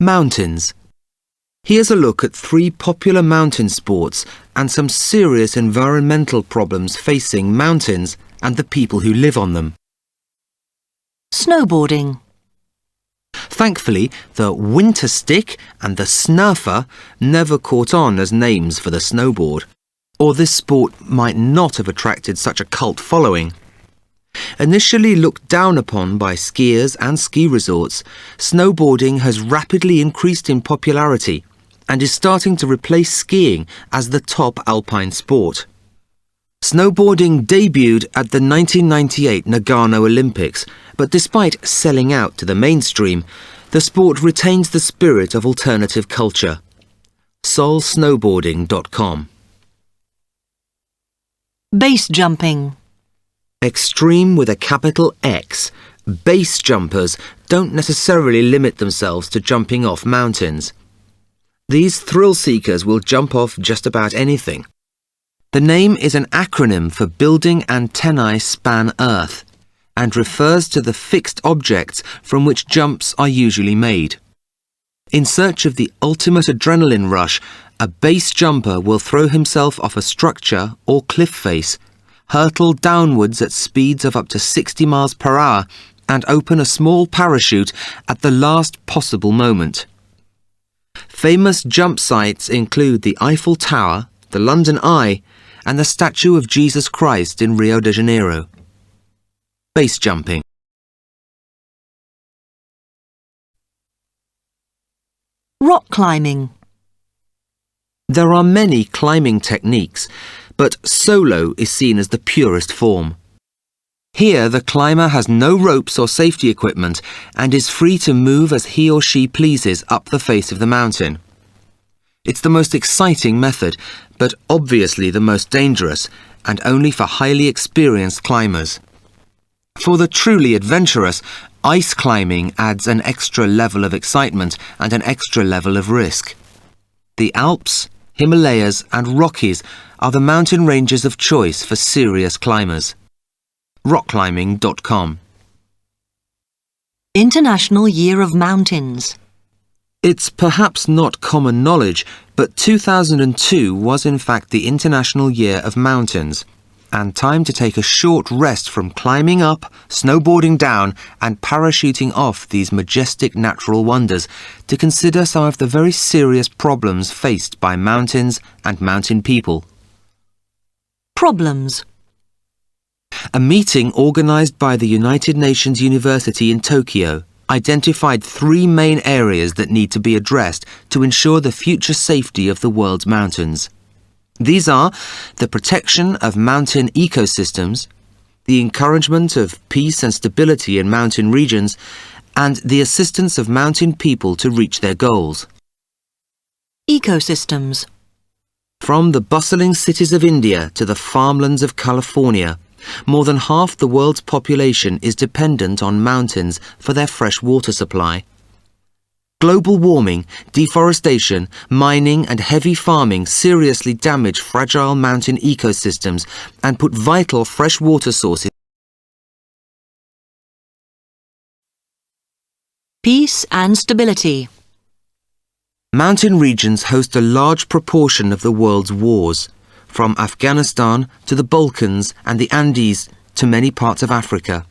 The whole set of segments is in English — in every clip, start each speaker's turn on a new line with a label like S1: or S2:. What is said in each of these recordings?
S1: Mountains. Here's a look at 3 popular mountain sports and some serious environmental problems facing mountains and the people who live on them.
S2: Snowboarding.
S1: Thankfully, the winter stick and the snurfer never caught on as names for the snowboard, or this sport might not have attracted such a cult following. Initially looked down upon by skiers and ski resorts, snowboarding has rapidly increased in popularity and is starting to replace skiing as the top alpine sport. Snowboarding debuted at the 1998 Nagano Olympics, but despite selling out to the mainstream, the sport retains the spirit of alternative culture. solsnowboarding.com.
S2: Base jumping.
S1: Extreme with a capital X, base jumpers don't necessarily limit themselves to jumping off mountains. These thrill seekers will jump off just about anything. The name is an acronym for Building Antennae Span Earth and refers to the fixed objects from which jumps are usually made. In search of the ultimate adrenaline rush, a base jumper will throw himself off a structure or cliff face, hurtle downwards at speeds of up to 60 miles per hour, and open a small parachute at the last possible moment. Famous jump sites include the Eiffel Tower, the London Eye, and the statue of Jesus Christ in Rio de Janeiro. Base jumping.
S2: Rock climbing.
S1: There are many climbing techniques, but solo is seen as the purest form. Here, the climber has no ropes or safety equipment and is free to move as he or she pleases up the face of the mountain. It's the most exciting method, but obviously the most dangerous, and only for highly experienced climbers. For the truly adventurous, ice climbing adds an extra level of excitement and an extra level of risk. The Alps, Himalayas and Rockies are the mountain ranges of choice for serious climbers. rockclimbing.com.
S2: International Year of Mountains.
S1: It's perhaps not common knowledge, but 2002 was in fact the International Year of Mountains, and time to take a short rest from climbing up, snowboarding down, and parachuting off these majestic natural wonders to consider some of the very serious problems faced by mountains and mountain people.
S2: Problems.
S1: A meeting organised by the United Nations University in Tokyo identified 3 main areas that need to be addressed to ensure the future safety of the world's mountains. These are the protection of mountain ecosystems, the encouragement of peace and stability in mountain regions, and the assistance of mountain people to reach their goals.
S2: Ecosystems.
S1: From the bustling cities of India to the farmlands of California, more than half the world's population is dependent on mountains for their fresh water supply. Global warming, deforestation, mining and heavy farming seriously damage fragile mountain ecosystems and put vital fresh water sources.
S2: Peace and stability.
S1: Mountain regions host a large proportion of the world's wars, from Afghanistan to the Balkans and the Andes to many parts of Africa.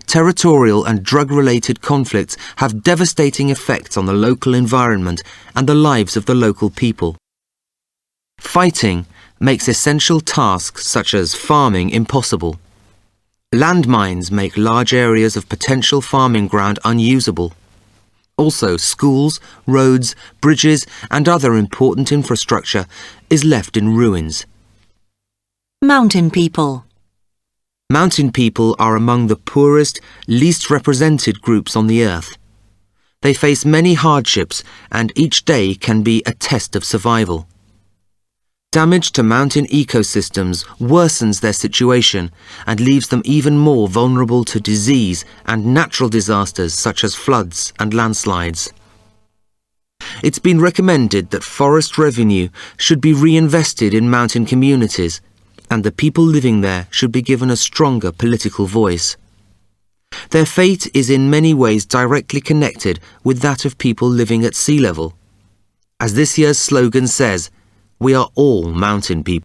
S1: Territorial and drug-related conflicts have devastating effects on the local environment and the lives of the local people. Fighting makes essential tasks such as farming impossible. Landmines make large areas of potential farming ground unusable. Also, schools, roads, bridges and other important infrastructure is left in ruins.
S2: Mountain people.
S1: Mountain people are among the poorest, least represented groups on the earth. They face many hardships and each day can be a test of survival. Damage to mountain ecosystems worsens their situation and leaves them even more vulnerable to disease and natural disasters such as floods and landslides. It's been recommended that forest revenue should be reinvested in mountain communities, and the people living there should be given a stronger political voice. Their fate is in many ways directly connected with that of people living at sea level. As this year's slogan says, we are all mountain people.